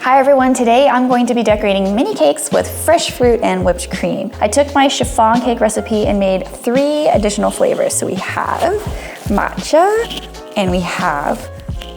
Hi everyone, today I'm going to be decorating mini cakes with fresh fruit and whipped cream. I took my chiffon cake recipe and made 3 additional flavors. So we have matcha, and we have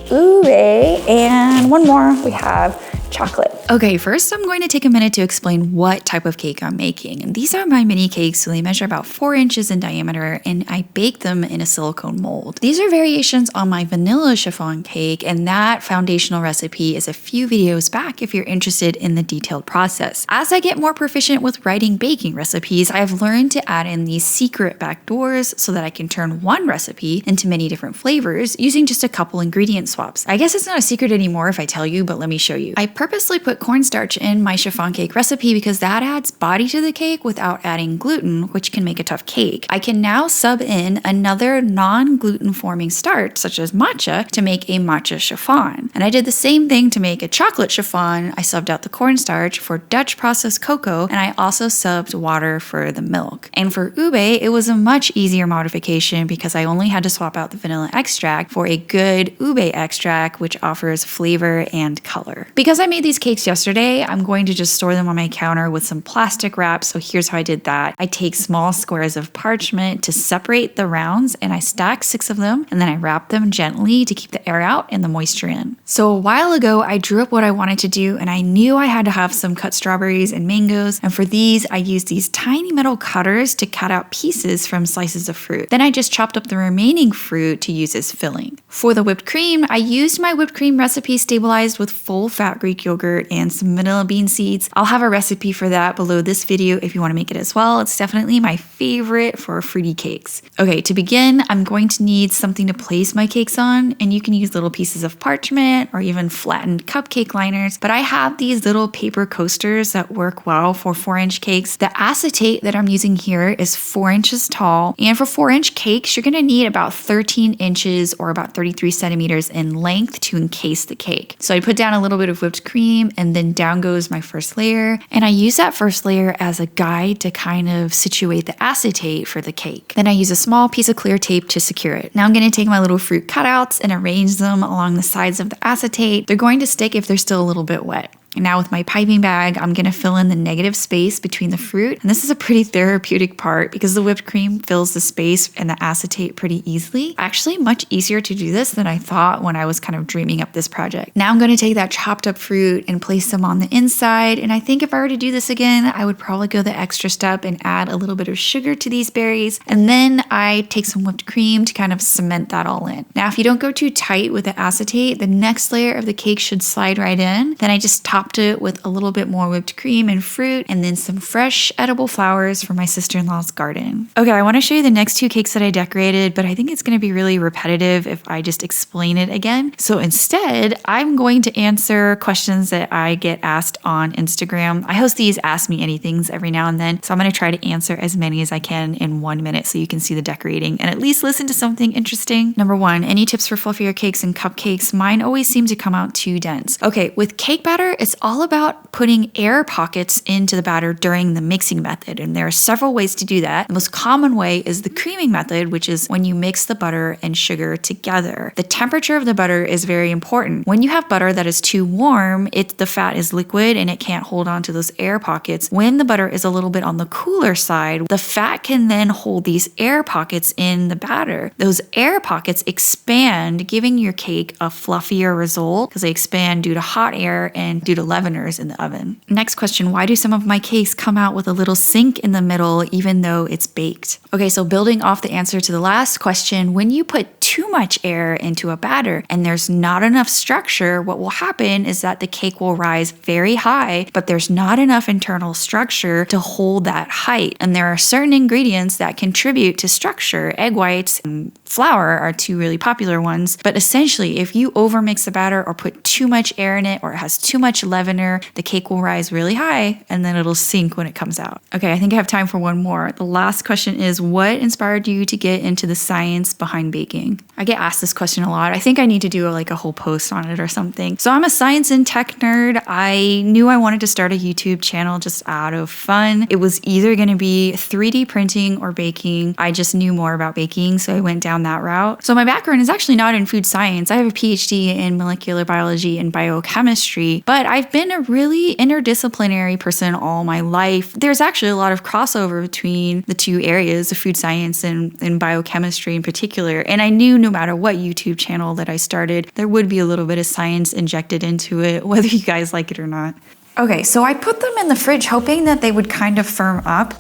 ube, and one more, we have chocolate. Okay, first I'm going to take a minute to explain what type of cake I'm making. And these are my mini cakes, so they measure about 4 inches in diameter, and I bake them in a silicone mold. These are variations on my vanilla chiffon cake, and that foundational recipe is a few videos back if you're interested in the detailed process. As I get more proficient with writing baking recipes, I've learned to add in these secret backdoors so that I can turn one recipe into many different flavors using just a couple ingredient swaps. I guess it's not a secret anymore if I tell you, but let me show you. I purposely put cornstarch in my chiffon cake recipe because that adds body to the cake without adding gluten, which can make a tough cake. I can now sub in another non-gluten forming starch, such as matcha, to make a matcha chiffon. And I did the same thing to make a chocolate chiffon. I subbed out the cornstarch for Dutch processed cocoa, and I also subbed water for the milk. And for ube, it was a much easier modification because I only had to swap out the vanilla extract for a good ube extract, which offers flavor and color. Because I made these cakes yesterday, I'm going to just store them on my counter with some plastic wrap. So here's how I did that. I take small squares of parchment to separate the rounds, and I stack 6 of them, and then I wrap them gently to keep the air out and the moisture in. So a while ago, I drew up what I wanted to do, and I knew I had to have some cut strawberries and mangoes. And for these, I used these tiny metal cutters to cut out pieces from slices of fruit. Then I just chopped up the remaining fruit to use as filling. For the whipped cream, I used my whipped cream recipe stabilized with full-fat Greek yogurt and some vanilla bean seeds. I'll have a recipe for that below this video if you want to make it as well. It's definitely my favorite for fruity cakes. Okay, to begin, I'm going to need something to place my cakes on, and you can use little pieces of parchment or even flattened cupcake liners, but I have these little paper coasters that work well for 4-inch cakes. The acetate that I'm using here is 4 inches tall, and for 4-inch cakes, you're gonna need about 13 inches or about 33 centimeters in length to encase the cake. So I put down a little bit of whipped cream, and then down goes my first layer. And I use that first layer as a guide to kind of situate the acetate for the cake. Then I use a small piece of clear tape to secure it. Now I'm going to take my little fruit cutouts and arrange them along the sides of the acetate. They're going to stick if they're still a little bit wet. And now with my piping bag, I'm going to fill in the negative space between the fruit. And this is a pretty therapeutic part because the whipped cream fills the space and the acetate pretty easily. Actually, much easier to do this than I thought when I was kind of dreaming up this project. Now I'm going to take that chopped up fruit and place them on the inside. And I think if I were to do this again, I would probably go the extra step and add a little bit of sugar to these berries. And then I take some whipped cream to kind of cement that all in. Now, if you don't go too tight with the acetate, the next layer of the cake should slide right in. Then I just topped it with a little bit more whipped cream and fruit, and then some fresh edible flowers from my sister-in-law's garden. Okay, I want to show you the next 2 cakes that I decorated, but I think it's going to be really repetitive if I just explain it again. So instead, I'm going to answer questions that I get asked on Instagram. I host these Ask Me Anythings every now and then, so I'm going to try to answer as many as I can in 1 minute so you can see the decorating and at least listen to something interesting. Number 1, any tips for fluffier cakes and cupcakes? Mine always seem to come out too dense. Okay, with cake batter, it's all about putting air pockets into the batter during the mixing method, and there are several ways to do that. The most common way is the creaming method, which is when you mix the butter and sugar together. The temperature of the butter is very important. When you have butter that is too warm, the fat is liquid and it can't hold on to those air pockets. When the butter is a little bit on the cooler side, the fat can then hold these air pockets in the batter. Those air pockets expand, giving your cake a fluffier result because they expand due to hot air and due to leaveners in the oven. Next question, why do some of my cakes come out with a little sink in the middle even though it's baked? Okay, so building off the answer to the last question, when you put too much air into a batter and there's not enough structure, what will happen is that the cake will rise very high, but there's not enough internal structure to hold that height. And there are certain ingredients that contribute to structure. Egg whites and flour are 2 really popular ones. But essentially, if you overmix the batter or put too much air in it or it has too much leavener, the cake will rise really high and then it'll sink when it comes out. Okay, I think I have time for one more. The last question is, what inspired you to get into the science behind baking? I get asked this question a lot. I think I need to do a whole post on it or something. So I'm a science and tech nerd. I knew I wanted to start a YouTube channel just out of fun. It was either going to be 3D printing or baking. I just knew more about baking, so I went down down that route. So my background is actually not in food science. I have a PhD in molecular biology and biochemistry, but I've been a really interdisciplinary person all my life. There's actually a lot of crossover between the two areas of food science and biochemistry in particular. And I knew no matter what YouTube channel that I started, there would be a little bit of science injected into it, whether you guys like it or not. Okay, so I put them in the fridge hoping that they would kind of firm up.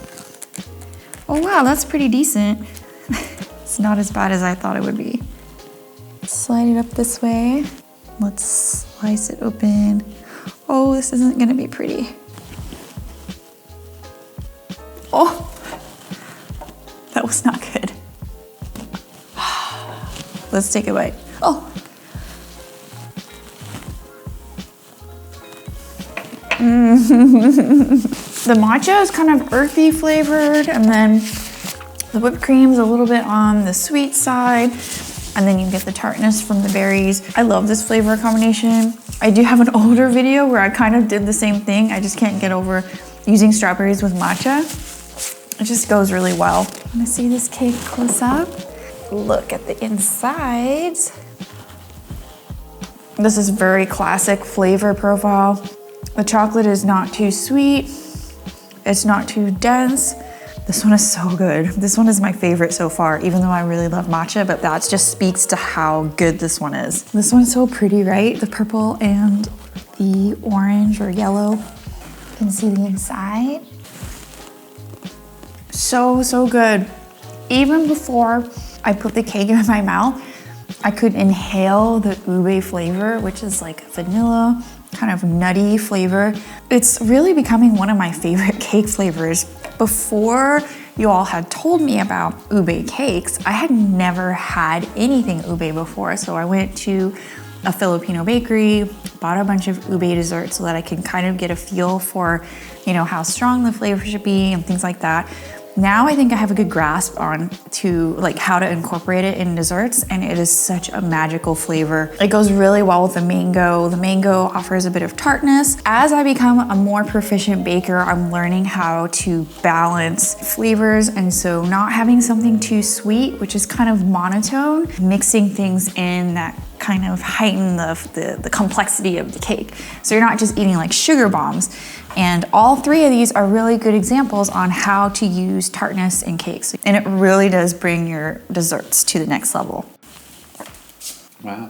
Oh wow, that's pretty decent. It's not as bad as I thought it would be. Slide it up this way. Let's slice it open. Oh, this isn't gonna be pretty. Oh, that was not good. Let's take a bite. Oh. The matcha is kind of earthy flavored, and then the whipped cream's a little bit on the sweet side, and then you get the tartness from the berries. I love this flavor combination. I do have an older video where I kind of did the same thing. I just can't get over using strawberries with matcha. It just goes really well. Wanna see this cake close up? Look at the insides. This is very classic flavor profile. The chocolate is not too sweet. It's not too dense. This one is so good. This one is my favorite so far, even though I really love matcha, but that just speaks to how good this one is. This one's so pretty, right? The purple and the orange or yellow. You can see the inside. So, so good. Even before I put the cake in my mouth, I could inhale the ube flavor, which is like vanilla, kind of nutty flavor. It's really becoming one of my favorite cake flavors. Before you all had told me about ube cakes, I had never had anything ube before. So I went to a Filipino bakery, bought a bunch of ube desserts so that I can kind of get a feel for, you know, how strong the flavor should be and things like that. Now I think I have a good grasp on to like how to incorporate it in desserts, and it is such a magical flavor. It goes really well with the mango. The mango offers a bit of tartness. As I become a more proficient baker, I'm learning how to balance flavors, and so not having something too sweet, which is kind of monotone, mixing things in that kind of heighten the complexity of the cake. So you're not just eating like sugar bombs. And all three of these are really good examples on how to use tartness in cakes. And it really does bring your desserts to the next level. Wow.